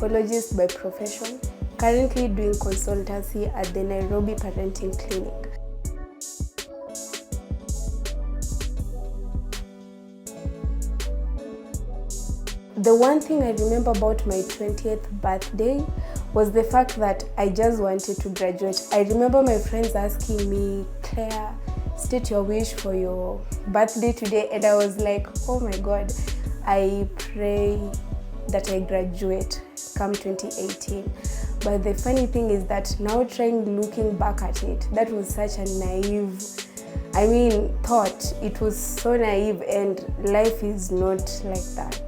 psychologist by profession, currently doing consultancy at the Nairobi Parenting Clinic. The one thing I remember about my 20th birthday was the fact that I just wanted to graduate. I remember my friends asking me, Claire, state your wish for your birthday today, and I was like, oh my God, I pray that I graduate come 2018. But the funny thing is that now looking back at it, that was such a naive, thought. It was so naive, and life is not like that.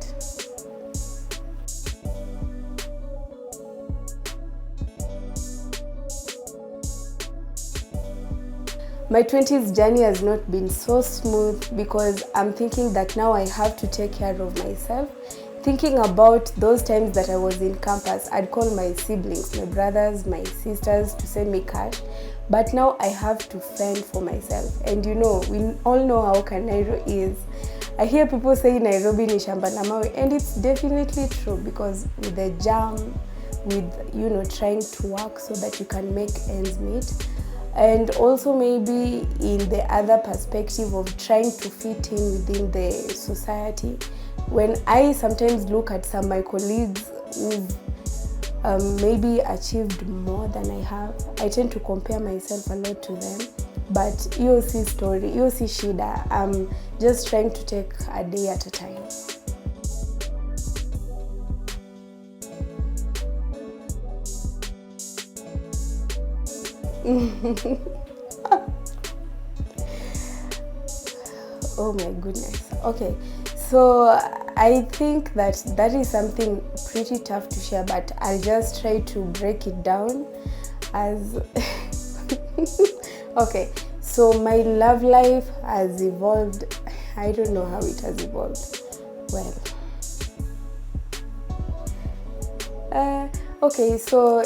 My 20s journey has not been so smooth because I'm thinking that now I have to take care of myself. Thinking about those times that I was in campus, I'd call my siblings, my brothers, my sisters to send me cash. But now I have to fend for myself. And we all know how Kanairo is. I hear people say Nairobi ni shamba la mawe, and it's definitely true because with the jam, with trying to work so that you can make ends meet. And also maybe in the other perspective of trying to fit in within the society. When I sometimes look at some of my colleagues who've maybe achieved more than I have, I tend to compare myself a lot to them. But hiyo si story, hiyo si shida. I'm just trying to take a day at a time. Oh my goodness. Okay, so I think that is something pretty tough to share, but I'll just try to break it down as okay, so my love life has evolved. I don't know how it has evolved. Well, okay, so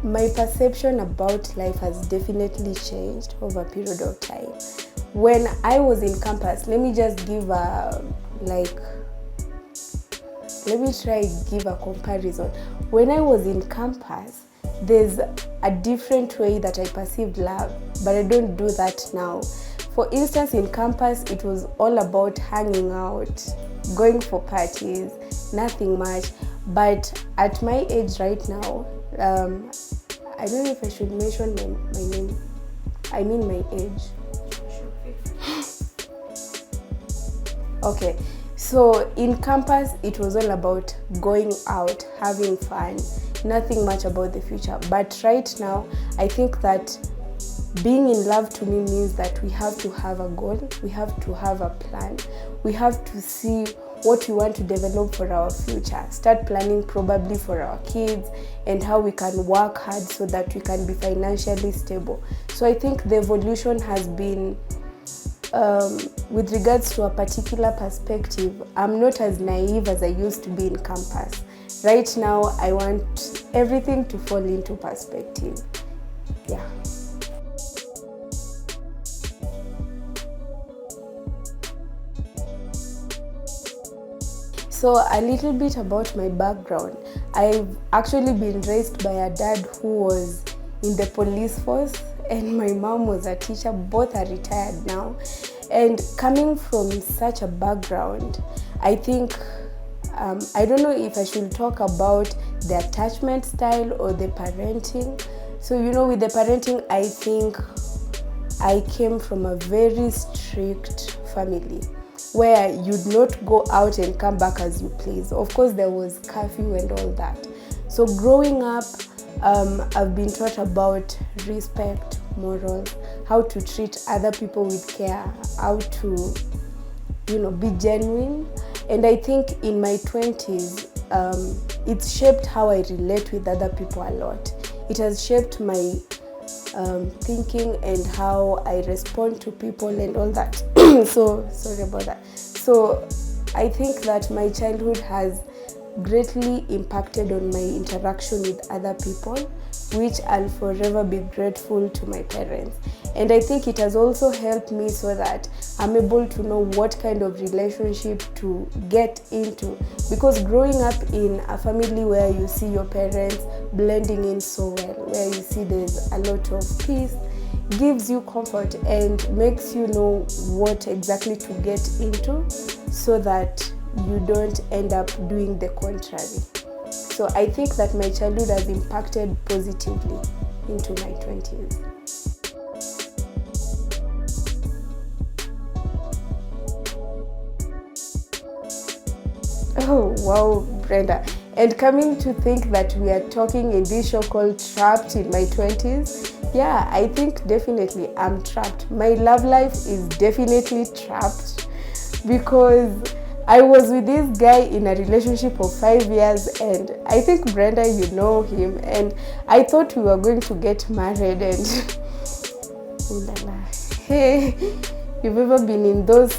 my perception about life has definitely changed over a period of time. When I was in campus, let me give a comparison. When I was in campus, there's a different way that I perceived love, but I don't do that now. For instance, in campus, it was all about hanging out, going for parties, nothing much. But at my age right now, I don't know if I should mention my name. I mean my age. Okay, so in campus, it was all about going out, having fun, nothing much about the future. But right now, I think that being in love to me means that we have to have a goal, we have to have a plan, we have to see what we want to develop for our future, start planning probably for our kids and how we can work hard so that we can be financially stable. So I think the evolution has been, with regards to a particular perspective, I'm not as naive as I used to be in campus. Right now, I want everything to fall into perspective. Yeah. So a little bit about my background. I've actually been raised by a dad who was in the police force and my mom was a teacher. Both are retired now. And coming from such a background, I think, I don't know if I should talk about the attachment style or the parenting. So, with the parenting, I think I came from a very strict family where you'd not go out and come back as you please. Of course, there was curfew and all that. So growing up, I've been taught about respect, morals, how to treat other people with care, how to, be genuine. And I think in my 20s, it's shaped how I relate with other people a lot. It has shaped my thinking and how I respond to people and all that. So sorry about that. So I think that my childhood has greatly impacted on my interaction with other people, which I'll forever be grateful to my parents. And I think it has also helped me so that I'm able to know what kind of relationship to get into, because growing up in a family where you see your parents blending in so well, where you see there's a lot of peace, gives you comfort and makes you know what exactly to get into, so that you don't end up doing the contrary. So I think that my childhood has impacted positively into my 20s. Oh wow, Brenda. And coming to think that we are talking in this show called Trapped in my 20s, yeah, I think definitely I'm trapped. My love life is definitely trapped, because I was with this guy in a relationship of 5 years, and I think, Brenda, you know him, and I thought we were going to get married, and ooh la la. Hey, you've ever been in those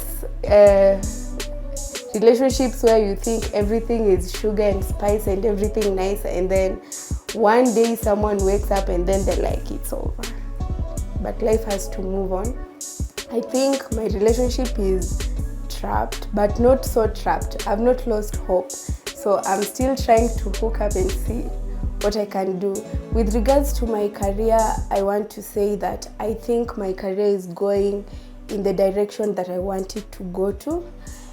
relationships where you think everything is sugar and spice and everything nice, and then one day someone wakes up and then they're like, it's over. But life has to move on. I think my relationship is trapped, but not so trapped. I've not lost hope. So I'm still trying to hook up and see what I can do. With regards to my career, I want to say that I think my career is going in the direction that I want it to go to.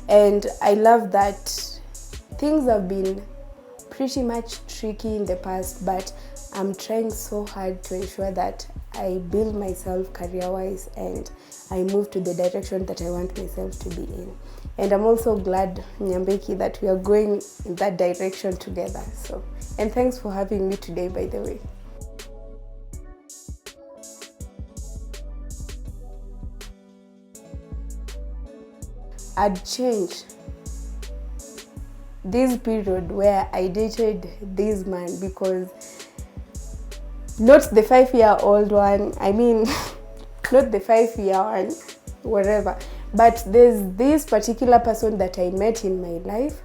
And I love that things have been pretty much tricky in the past, but I'm trying so hard to ensure that I build myself career-wise and I move to the direction that I want myself to be in. And I'm also glad, Nyambeki, that we are going in that direction together. So, and thanks for having me today, by the way. I'd change this period where I dated this man, because not the 5-year-old one, I mean, not the 5-year one, whatever, but there's this particular person that I met in my life.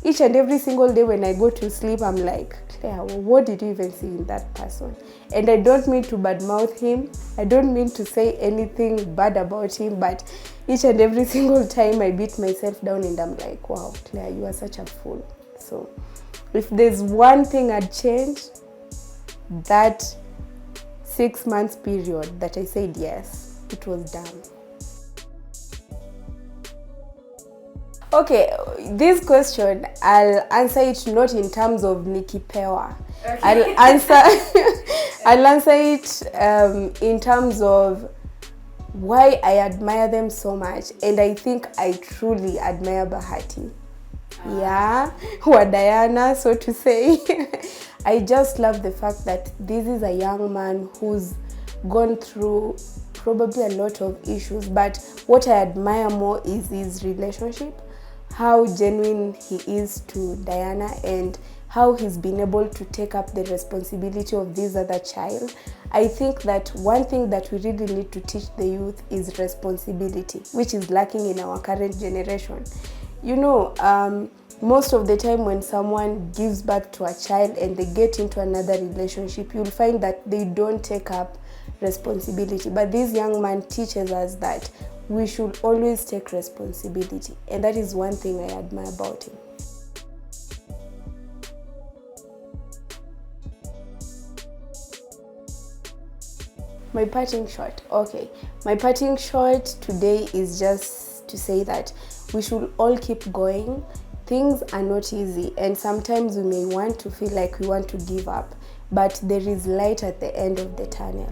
Each and every single day when I go to sleep, I'm like, Claire, what did you even see in that person? And I don't mean to badmouth him. I don't mean to say anything bad about him, but each and every single time I beat myself down and I'm like, wow, Claire, you are such a fool. So if there's one thing I'd change, that 6 months period that I said yes, it was done. Okay, this question, I'll answer it not in terms of Nikipewa. Okay. I'll answer it in terms of why I admire them so much. And I think I truly admire Bahati. Yeah, or Diana, so to say. I just love the fact that this is a young man who's gone through probably a lot of issues, but what I admire more is his relationship, how genuine he is to Diana, and how he's been able to take up the responsibility of this other child. I think that one thing that we really need to teach the youth is responsibility, which is lacking in our current generation. You know, most of the time when someone gives birth to a child and they get into another relationship, you'll find that they don't take up responsibility. But this young man teaches us that we should always take responsibility. And that is one thing I admire about him. My parting shot. Okay, my parting shot today is just to say that we should all keep going. Things are not easy, and sometimes we may want to feel like we want to give up, but there is light at the end of the tunnel.